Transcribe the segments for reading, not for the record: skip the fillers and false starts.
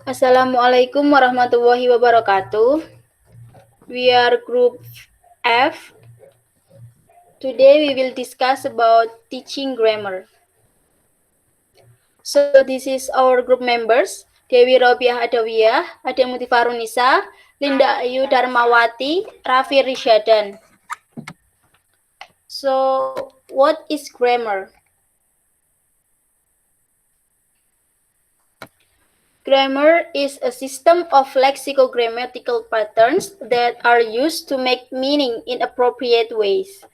Assalamualaikum warahmatullahi wabarakatuh. We are group F. Today we will discuss about teaching grammar. So this is our group members: Dewi, Robiah, Adawiyah, Ade Mutifahrunnisa, Linda, Ayu Darmawati, Rafi Risyadan. So what is grammar? Grammar is a system of lexicogrammatical patterns that are used to make meaning in appropriate ways.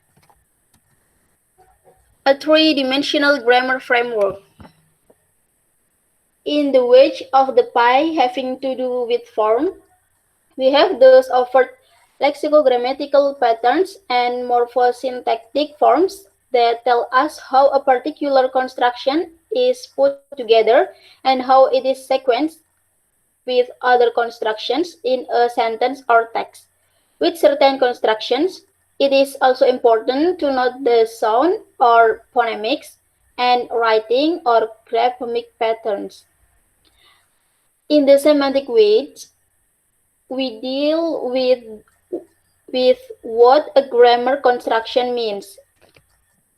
A three-dimensional grammar framework. In the wedge of the pie having to do with form, we have those overt lexicogrammatical patterns and morphosyntactic forms that tell us how a particular construction is put together and how it is sequenced with other constructions in a sentence or text. With certain constructions, it is also important to note the sound or phonemics and writing or graphemic patterns. In the semantic wedge, we deal with what a grammar construction means.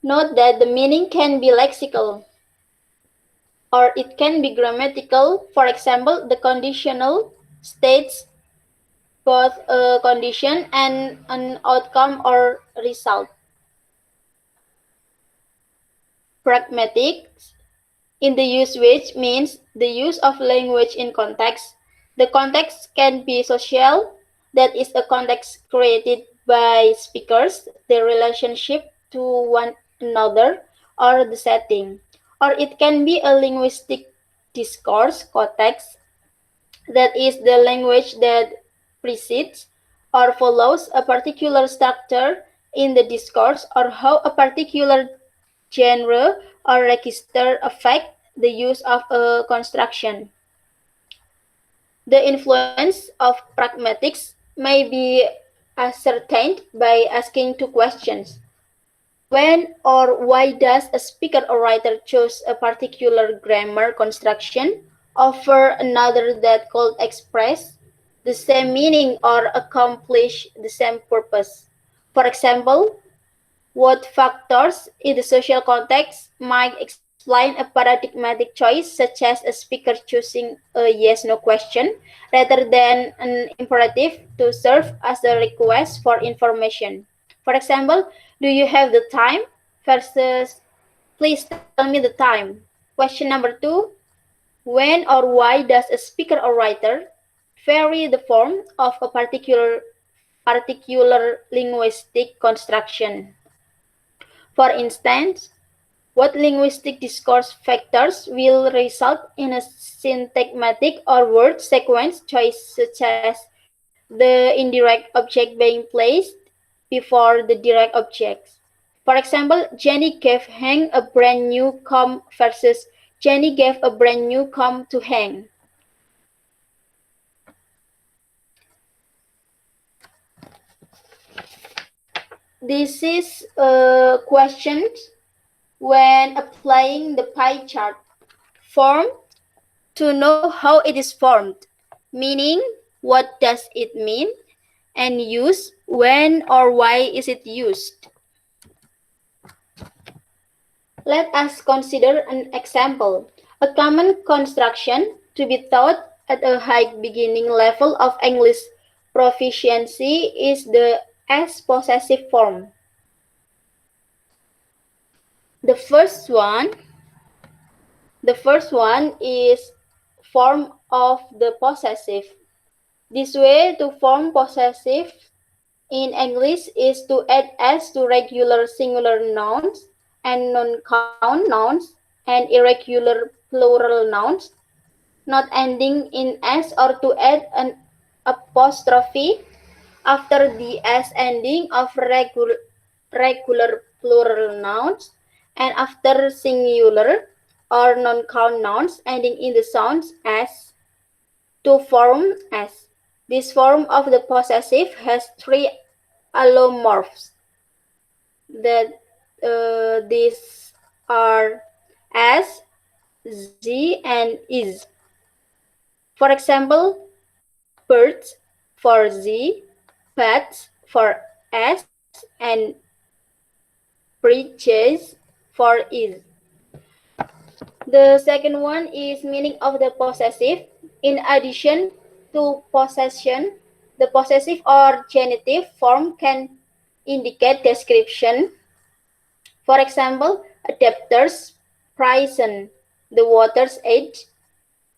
Note that the meaning can be lexical or it can be grammatical. For example, the conditional states both a condition and an outcome or result. Pragmatic in the usage means the use of language in context. The context can be social, that is a context created by speakers, their relationship to one another, or the setting. Or it can be a linguistic discourse context, that is the language that precedes or follows a particular structure in the discourse or how a particular genre or register affect the use of a construction. The influence of pragmatics may be ascertained by asking two questions. When or why does a speaker or writer choose a particular grammar construction over another that could express the same meaning or accomplish the same purpose? For example, what factors in the social context might explain a paradigmatic choice, such as a speaker choosing a yes-no question rather than an imperative to serve as a request for information? For example, do you have the time versus please tell me the time. Question number 2, when or why does a speaker or writer vary the form of a particular linguistic construction? For instance, what linguistic discourse factors will result in a syntagmatic or word sequence choice, such as the indirect object being placed before the direct objects? For example, Jenny gave Hank a brand new comb versus Jenny gave a brand new comb to Hank. This is a question when applying the pie chart. Form, to know how it is formed. Meaning, what does it mean? And use, when or why is it used? Let us consider an example. A common construction to be taught at a high beginning level of English proficiency is the S possessive form. The first one is form of the possessive. This way to form possessive in English is to add S to regular singular nouns and non-count nouns and irregular plural nouns, not ending in S, or to add an apostrophe after the S ending of regular plural nouns and after singular or non-count nouns ending in the sounds S to form S. This form of the possessive has three allomorphs. That these are as, z, and is. For example, birds for z, bats for s, and bridges for is. The second one is meaning of the possessive. In addition to possession, the possessive or genitive form can indicate description. For example, adapters, prison, the water's edge,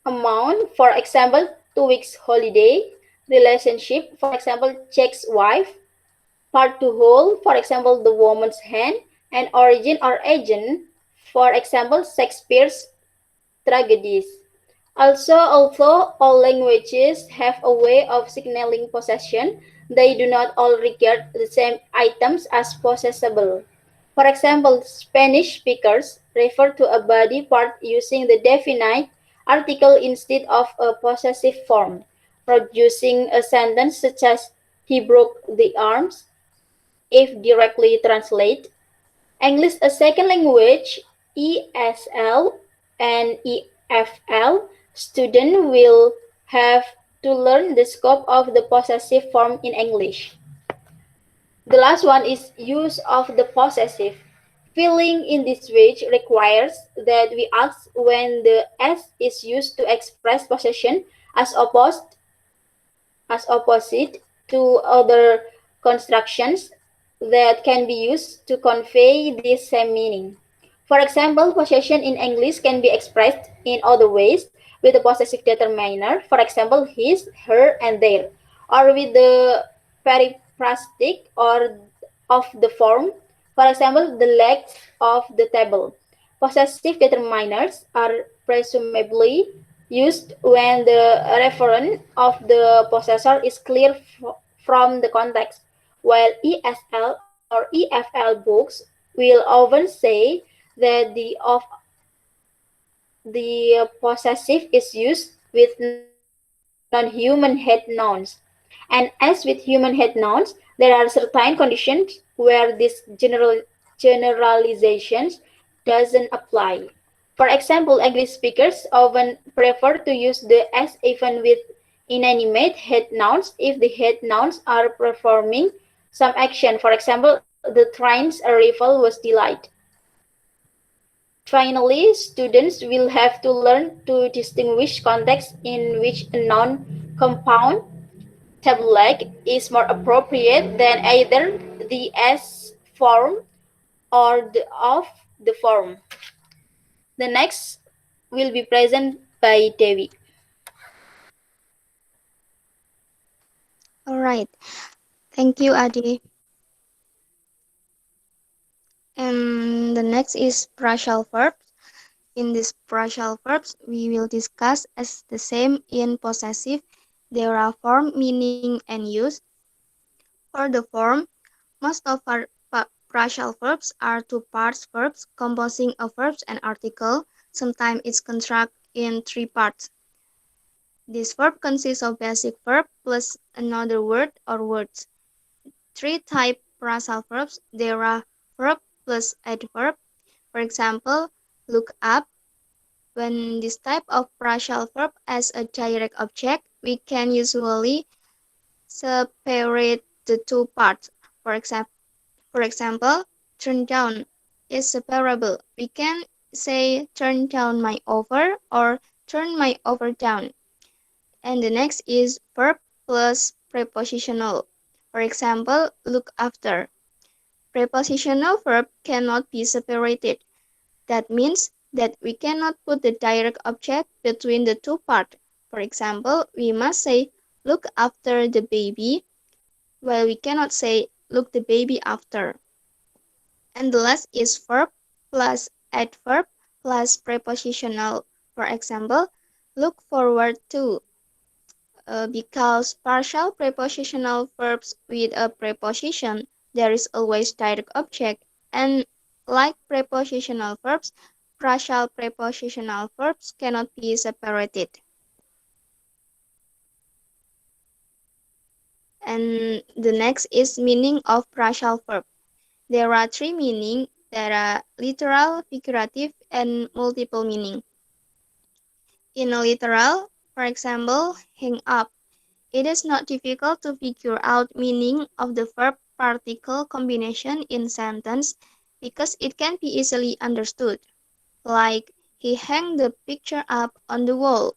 amount, for example, 2 weeks holiday, relationship, for example, Jack's wife, part to whole, for example, the woman's hand, and origin or agent, for example, Shakespeare's tragedies. Also, although all languages have a way of signaling possession, they do not all regard the same items as possessable. For example, Spanish speakers refer to a body part using the definite article instead of a possessive form, producing a sentence such as he broke the arms. If directly translated, English a second language, ESL and EFL, student will have to learn the scope of the possessive form in English. The last one is use of the possessive. Filling in this which requires that we ask when the s is used to express possession as opposite to other constructions that can be used to convey this same meaning. For example, possession in English can be expressed in other ways with the possessive determiner, for example, his, her, and their, or with the periphrastic or of the form, for example, the legs of the table. Possessive determiners are presumably used when the referent of the possessor is clear from the context, while ESL or EFL books will often say that the possessive is used with non-human head nouns. And as with human head nouns, there are certain conditions where this generalizations doesn't apply. For example, English speakers often prefer to use the s even with inanimate head nouns if the head nouns are performing some action. For example, the train's arrival was delayed. Finally, students will have to learn to distinguish contexts in which a noun compound table-like is more appropriate than either the s form or the of the form. The next will be present by Dewi. All right. Thank you, Ade. And the next is partial verbs. In these partial verbs, we will discuss as the same in possessive. There are form, meaning, and use. For the form, most of our partial verbs are two parts verbs composing a verb and article. Sometimes it's constructed in three parts. This verb consists of basic verb plus another word or words. Three type phrasal verbs. There are verb plus adverb. For example, look up. When this type of phrasal verb has a direct object, we can usually separate the two parts. For example, turn down is separable. We can say turn down my over or turn my over down. And the next is verb plus prepositional. For example, look after. Prepositional verb cannot be separated. That means that we cannot put the direct object between the two parts. For example, we must say look after the baby, while we cannot say look the baby after. And the last is verb plus adverb plus prepositional. For example, look forward to. Because partial prepositional verbs with a preposition, there is always direct object, and like prepositional verbs, partial prepositional verbs cannot be separated. And the next is meaning of partial verb. There are three meanings There are literal, figurative, and multiple meaning. In a literal, for example, hang up, it is not difficult to figure out meaning of the verb-particle combination in sentence because it can be easily understood. Like, he hung the picture up on the wall.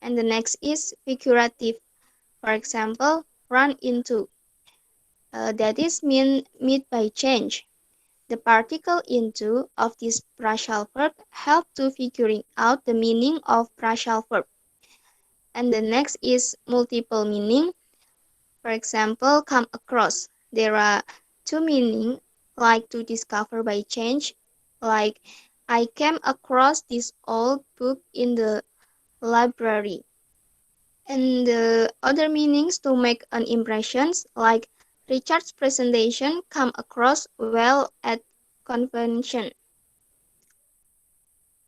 And the next is figurative. For example, run into. That is mean by change. The particle into of this partial verb help to figuring out the meaning of partial verb. And the next is multiple meaning. For example, come across. There are two meaning like to discover by change. Like I came across this old book in the library. And the other meanings to make an impression, like Richard's presentation come across well at convention.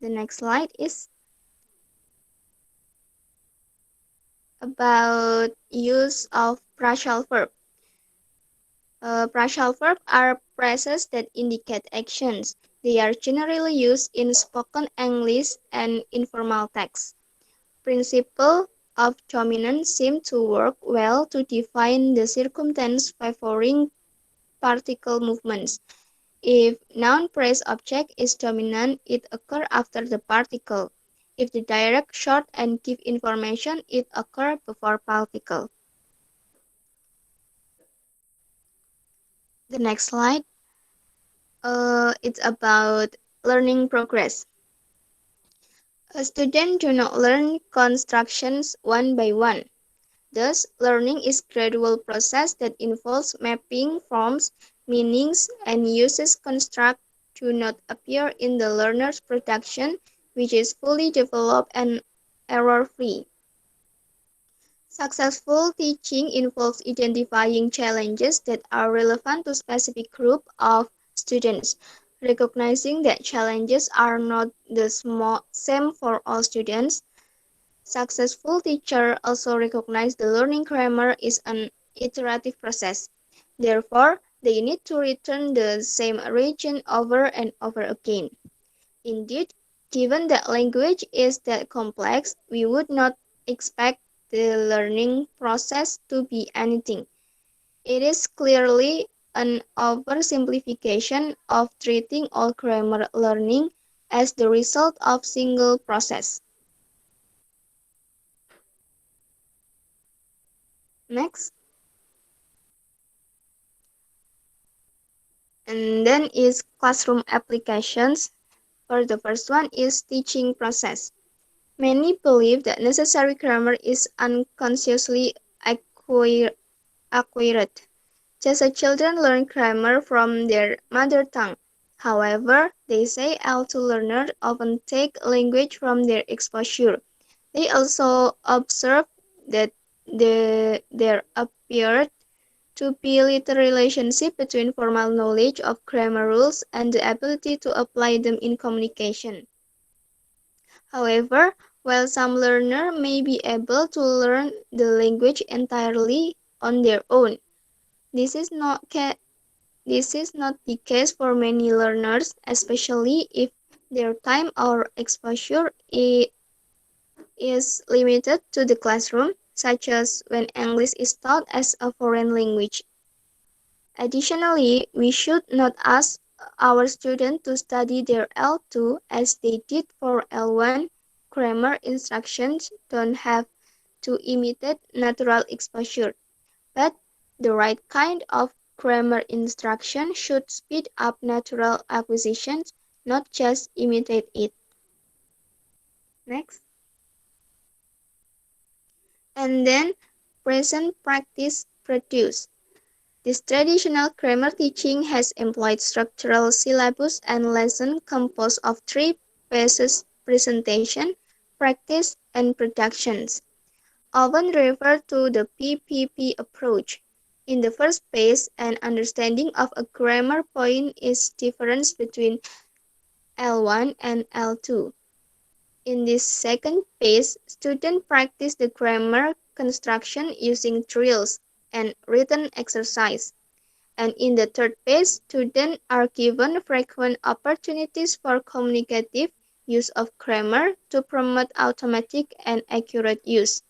The next slide is about use of partial verb. Partial verbs are phrases that indicate actions. They are generally used in spoken English and informal text. Principle of dominance seem to work well to define the circumstance favoring particle movements. If noun phrase object is dominant, it occurs after the particle. If the direct, short, and give information, it occurs before particle. The next slide, it's about learning progress. A student do not learn constructions one by one. Thus, learning is a gradual process that involves mapping forms, meanings, and uses construct do not appear in the learner's production, which is fully developed and error-free. Successful teaching involves identifying challenges that are relevant to specific group of students, recognizing that challenges are not the same for all students. Successful teachers also recognize the learning grammar is an iterative process. Therefore, they need to return the same region over and over again. Indeed, given that language is that complex, we would not expect the learning process to be anything. It is clearly an oversimplification of treating all grammar learning as the result of single process. Next. And then is classroom applications. For the first one is teaching process. Many believe that necessary grammar is unconsciously acquired. Just as children learn grammar from their mother tongue. However, they say L2 learners often take language from their exposure. They also observe that there appeared to be little relationship between formal knowledge of grammar rules and the ability to apply them in communication. However, while some learners may be able to learn the language entirely on their own, this is not the case for many learners, especially if their time or exposure is limited to the classroom, such as when English is taught as a foreign language. Additionally, we should not ask our students to study their L2 as they did for L1. Grammar instructions don't have to imitate natural exposure, but the right kind of grammar instruction should speed up natural acquisition, not just imitate it. Next. And then present practice produce. This traditional grammar teaching has employed structural syllabus and lesson composed of three phases: presentation, practice, and productions, often referred to the PPP approach. In the first phase, an understanding of a grammar point is difference between L1 and L2. In this second phase, students practice the grammar construction using drills and written exercise. And in the third phase, students are given frequent opportunities for communicative use of grammar to promote automatic and accurate use.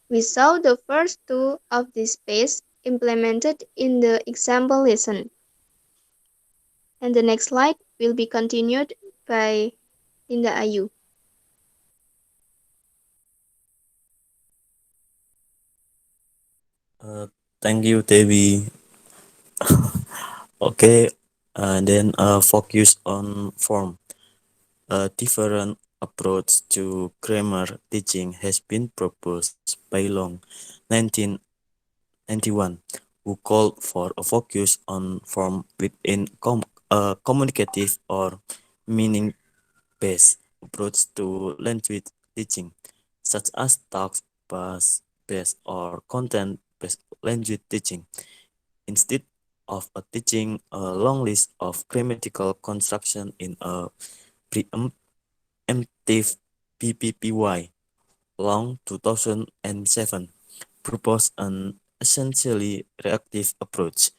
We saw the first two of these phases implemented in the example lesson. And the next slide will be continued by Linda Ayu. Thank you, Dewi. Okay, then focus on form. A different approach to grammar teaching has been proposed by Long 1991, who called for a focus on form within communicative or meaning-based approach to language teaching, such as task-based or content-based language teaching. Instead of teaching a long list of grammatical construction in a preemptive PPPY, Long 2007 proposed an essentially reactive approach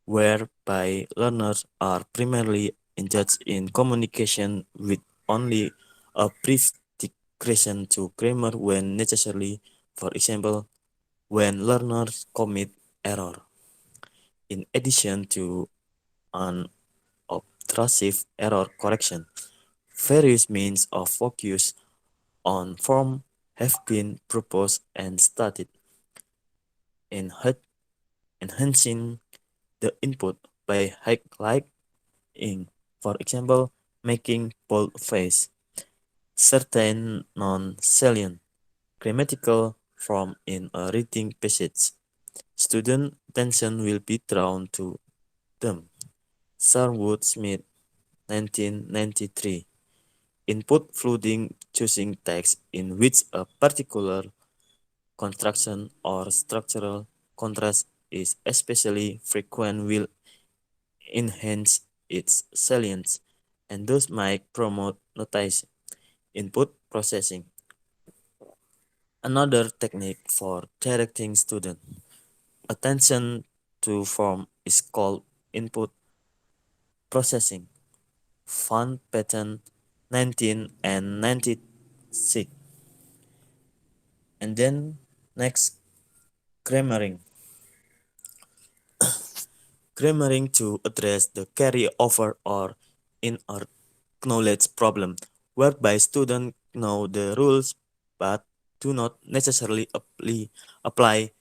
whereby learners are primarily engaged in communication with only a brief digression to grammar when necessary, for example, when learners commit error. In addition to an obtrusive error correction, various means of focus on form have been proposed and studied, enha- enhancing the input by highlighting, for example, making boldface certain non-salient grammatical form in a reading passage. Student attention will be drawn to them. Sherwood Smith, 1993. Input flooding choosing text in which a particular construction or structural contrast is especially frequent will enhance its salience and thus might promote notation. Input processing. Another technique for directing student attention to form is called input processing. Fun pattern 19 and 96. And then next, grammaring. Grammaring to address the carryover or inner knowledge problem, whereby students know the rules but do not necessarily apply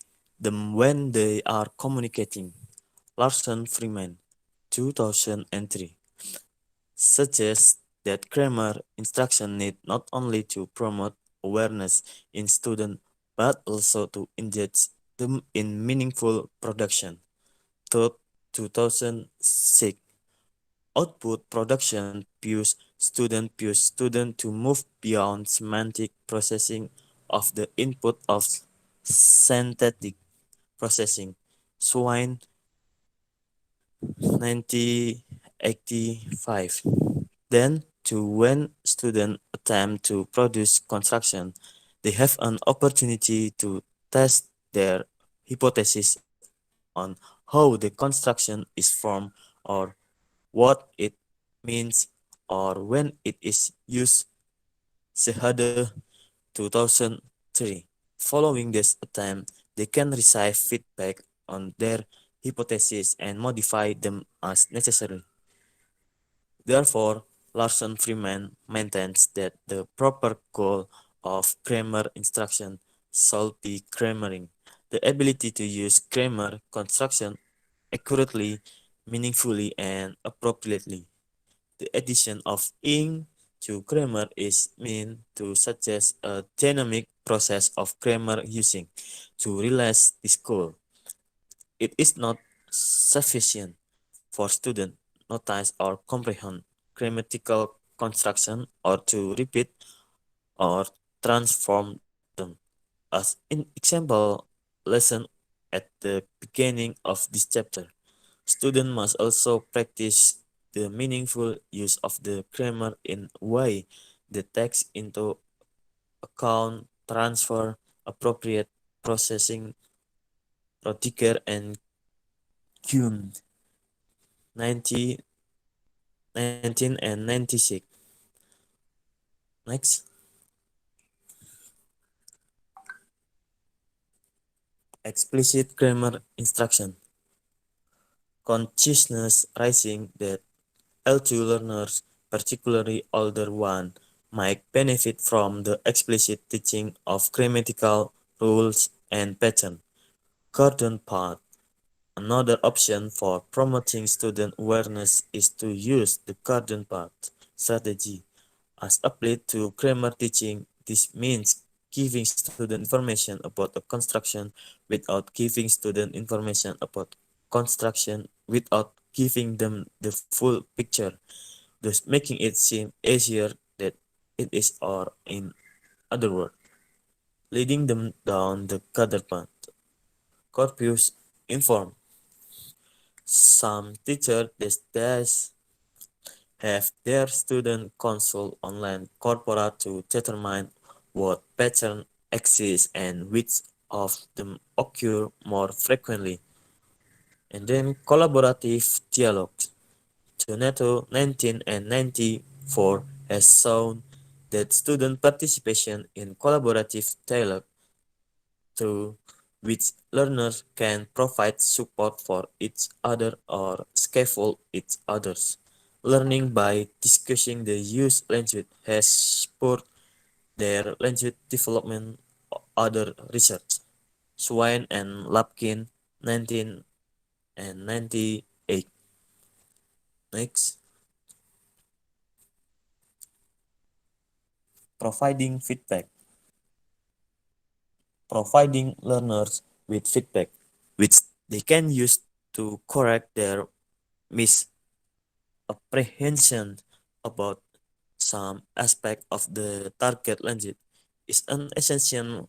them when they are communicating. Larson Freeman, 2003, suggests that grammar instruction need not only to promote awareness in students but also to engage them in meaningful production. Third, 2006, output production push student to move beyond semantic processing of the input of synthetic processing. Swine 1985. Then to when students attempt to produce construction, they have an opportunity to test their hypothesis on how the construction is formed or what it means or when it is used. Sehade 2003. Following this attempt, they can receive feedback on their hypotheses and modify them as necessary. Therefore, Larson Freeman maintains that the proper goal of grammar instruction should be grammaring, the ability to use grammar construction accurately, meaningfully, and appropriately. The addition of ing to grammar is meant to suggest a dynamic process of grammar using to realize this goal. It is not sufficient for students notice or comprehend grammatical construction or to repeat or transform them. As in example lesson at the beginning of this chapter, students must also practice the meaningful use of the grammar in way the text into account transfer appropriate processing procedure and June 90, 1996. Next, explicit grammar instruction. Consciousness raising that L2 learners, particularly older ones, might benefit from the explicit teaching of grammatical rules and pattern. Garden path. Another option for promoting student awareness is to use the garden path strategy as applied to grammar teaching. This means giving student information about a construction without giving student information about construction without giving them the full picture, thus making it seem easier that it is, or in other words, leading them down the garden path. Corpus inform. Some teachers these days have their student consult online corpora to determine what pattern exist and which of them occur more frequently. And then collaborative dialogues. Donato 1994 has shown that student participation in collaborative dialogue through which learners can provide support for each other or scaffold each other's learning by discussing the use language has spurred their language development. Other research. Swain and Lapkin 1998. Next, providing feedback. Providing learners with feedback which they can use to correct their misapprehension about some aspect of the target language is an essential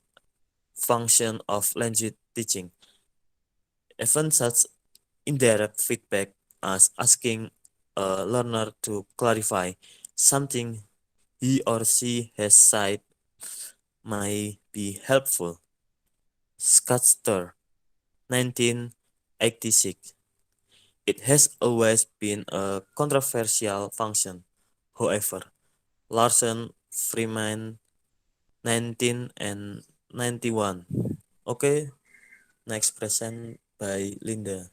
function of language teaching. Even such indirect feedback as asking a learner to clarify something he or she has said may be helpful. Schuster, 1986. It has always been a controversial function. However, Larson, Freeman, 1991. Okay, next present by Linda.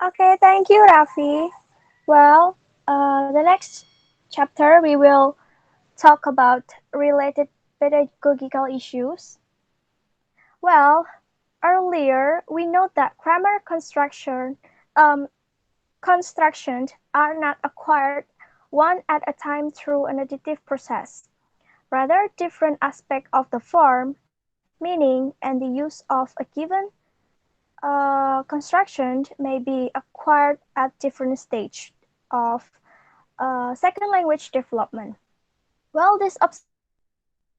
Okay, thank you, Rafi. Well, the next chapter we will talk about related pedagogical issues. Well, earlier we note that grammar um, constructions are not acquired one at a time through an additive process. Rather, different aspects of the form, meaning, and the use of a given construction may be acquired at different stages of second language development. Well, this observation highlights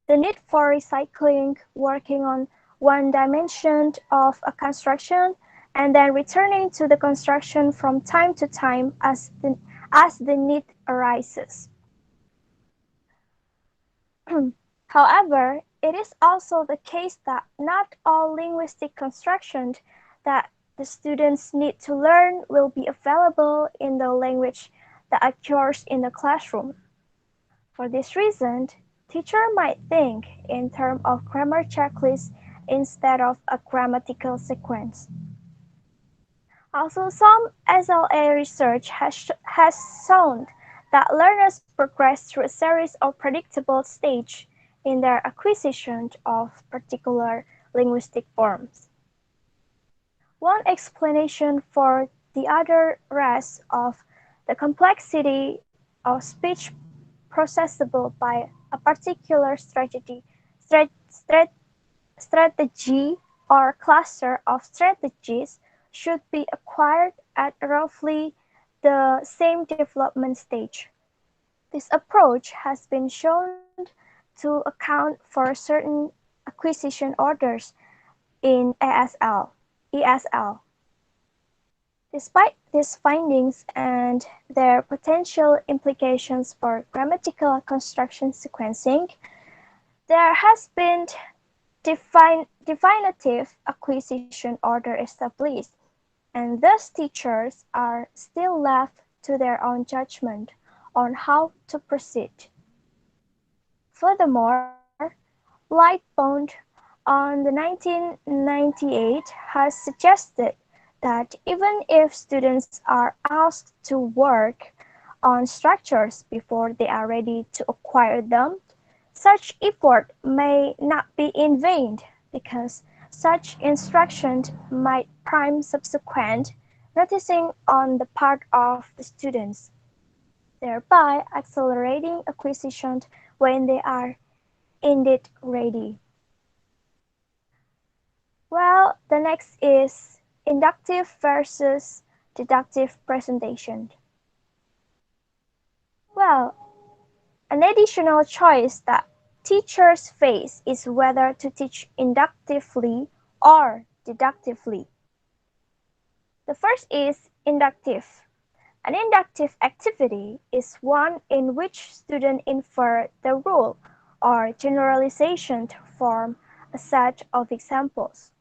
the need for recycling, working on one dimension of a construction, and then returning to the construction from time to time as the need arises. However, it is also the case that not all linguistic constructions that the students need to learn will be available in the language that occurs in the classroom. For this reason, teacher might think in terms of grammar checklists instead of a grammatical sequence. Also, some SLA research has shown that learners progress through a series of predictable stages in their acquisition of particular linguistic forms. One explanation for the other rests of the complexity of speech processable by a particular strat, strat, strategy or cluster of strategies should be acquired at roughly the same development stage. This approach has been shown to account for certain acquisition orders in ESL. Despite these findings and their potential implications for grammatical construction sequencing, there has been definitive acquisition order established, and thus teachers are still left to their own judgment on how to proceed. Furthermore, Lightbound on the 1998 has suggested that even if students are asked to work on structures before they are ready to acquire them, such effort may not be in vain because such instruction might prime subsequent noticing on the part of the students, thereby accelerating acquisition when they are indeed ready. Well, the next is inductive versus deductive presentation. Well, an additional choice that teachers face is whether to teach inductively or deductively. The first is inductive. An inductive activity is one in which students infer the rule or generalization from a set of examples.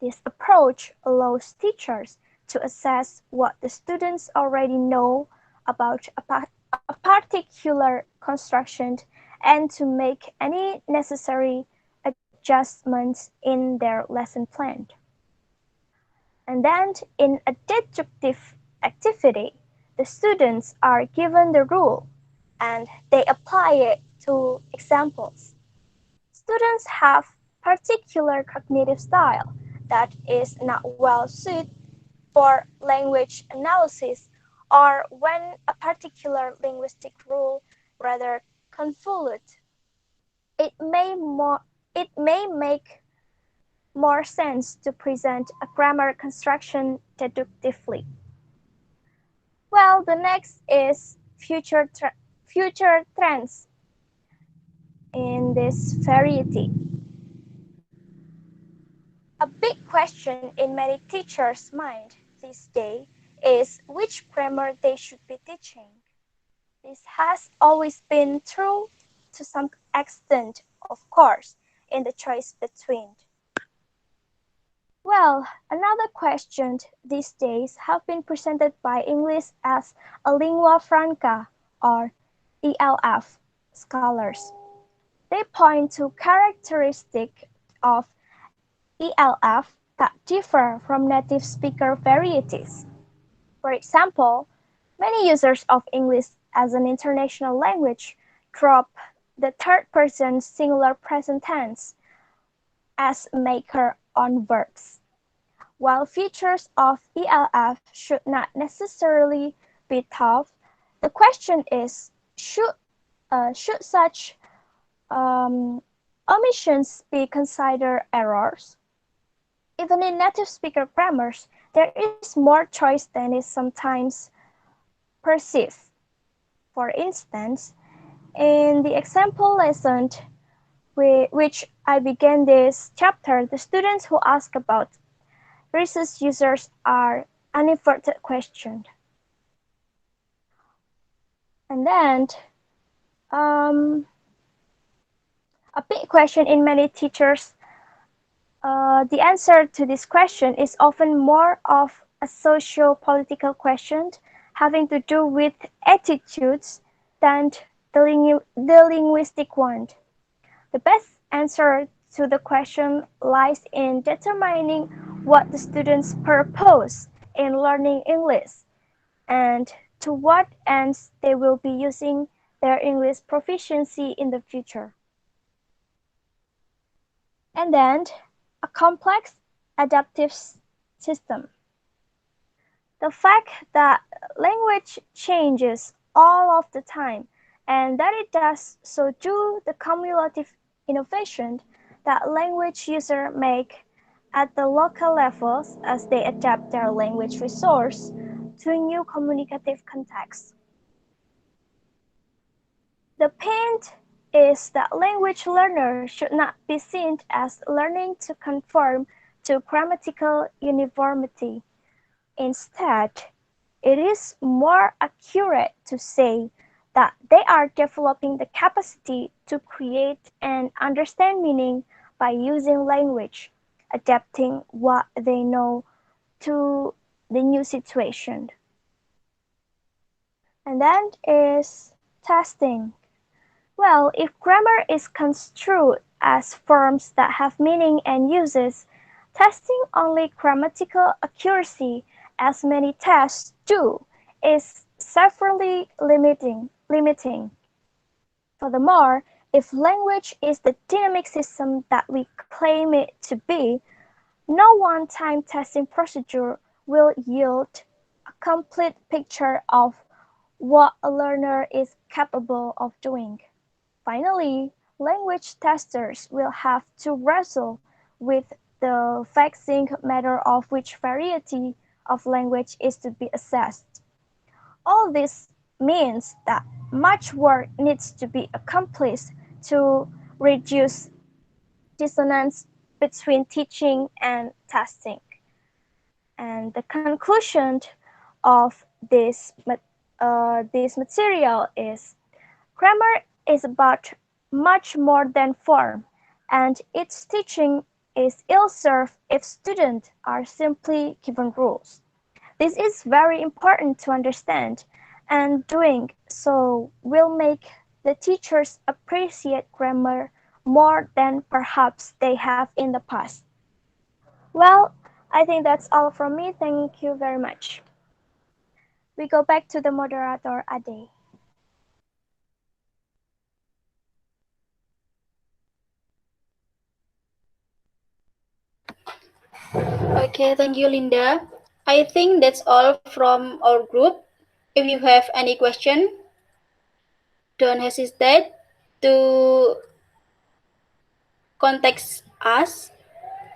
This approach allows teachers to assess what the students already know about a particular construction and to make any necessary adjustments in their lesson plan. And then in a deductive activity, the students are given the rule and they apply it to examples. Students have particular cognitive style that is not well suited for language analysis or when a particular linguistic rule rather convolute. It may, it may make more sense to present a grammar construction deductively. Well, the next is future trends in this variety. A big question in many teachers' mind these days is which grammar they should be teaching. This has always been true to some extent, of course, in the choice between. Well, another question these days have been presented by English as a lingua franca or ELF scholars. They point to characteristics of ELF that differ from native speaker varieties. For example, many users of English as an international language drop the third person singular present tense as maker on verbs, while features of ELF should not necessarily be taught. The question is, should such omissions be considered errors? Even in native speaker grammars, there is more choice than is sometimes perceived. For instance, in the example lesson with which I began this chapter, the students who ask about rhesus users are uninverted questioned. And then um, a big question in many teachers, the answer to this question is often more of a socio-political question having to do with attitudes than the linguistic one. The best answer to the question lies in determining what the students purpose in learning English and to what ends they will be using their English proficiency in the future. And then a complex adaptive system. The fact that language changes all of the time and that it does so due the cumulative innovation that language users make at the local levels as they adapt their language resource to new communicative contexts. The point is that language learners should not be seen as learning to conform to grammatical uniformity. Instead, it is more accurate to say that they are developing the capacity to create and understand meaning by using language, adapting what they know to the new situation. And then is testing. Well, if grammar is construed as forms that have meaning and uses, testing only grammatical accuracy, as many tests do, is severely limiting. Furthermore, if language is the dynamic system that we claim it to be, no one-time testing procedure will yield a complete picture of what a learner is capable of doing. Finally, language testers will have to wrestle with the vexing matter of which variety of language is to be assessed. All this means that much work needs to be accomplished to reduce dissonance between teaching and testing. And the conclusion of this material is grammar is about much more than form, and its teaching is ill-served if students are simply given rules. This is very important to understand, and doing so will make the teachers appreciate grammar more than perhaps they have in the past. Well, I think that's all from me. Thank you very much. We go back to the moderator, Ade. Okay, thank you, Linda. I think that's all from our group. If you have any question, don't hesitate to contact us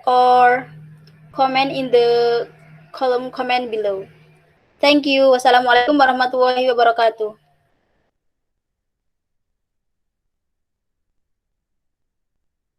or comment in the column comment below. Thank you. Wassalamualaikum warahmatullahi wabarakatuh.